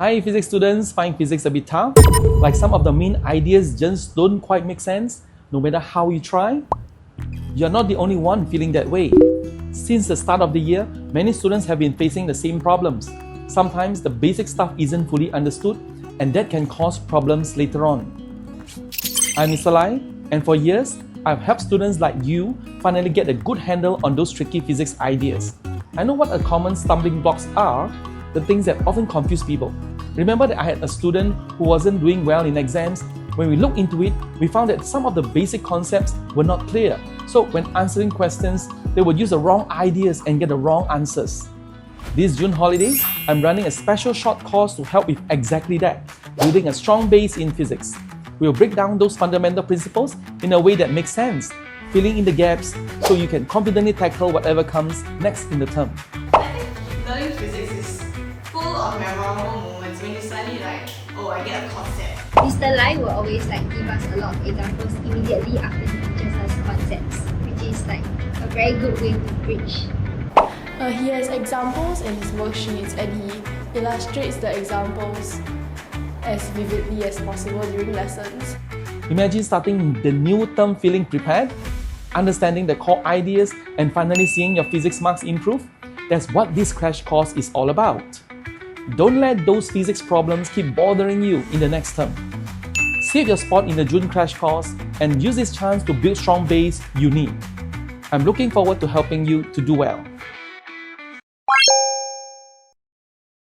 Hi physics students, find physics a bit tough? Like some of the main ideas just don't quite make sense, no matter how you try? You're not the only one feeling that way. Since the start of the year, many students have been facing the same problems. Sometimes the basic stuff isn't fully understood, and that can cause problems later on. I'm Mr. Lai, and for years, I've helped students like you finally get a good handle on those tricky physics ideas. I know what a common stumbling blocks are, the things that often confuse people. Remember that I had a student who wasn't doing well in exams. When we looked into it, we found that some of the basic concepts were not clear. So when answering questions, they would use the wrong ideas and get the wrong answers. This June holiday, I'm running a special short course to help with exactly that, building a strong base in physics. We'll break down those fundamental principles in a way that makes sense, filling in the gaps so you can confidently tackle whatever comes next in the term. I think learning physics is full of memorable moments when you suddenly I get a concept. Mr. Lai will always give us a lot of examples immediately after he teaches us concepts, which is a very good way to bridge. He has examples in his worksheets and he illustrates the examples as vividly as possible during lessons. Imagine starting the new term feeling prepared, understanding the core ideas, and finally seeing your physics marks improve. That's what this crash course is all about. Don't let those physics problems keep bothering you in the next term. Save your spot in the June crash course and use this chance to build strong base you need. I'm looking forward to helping you to do well.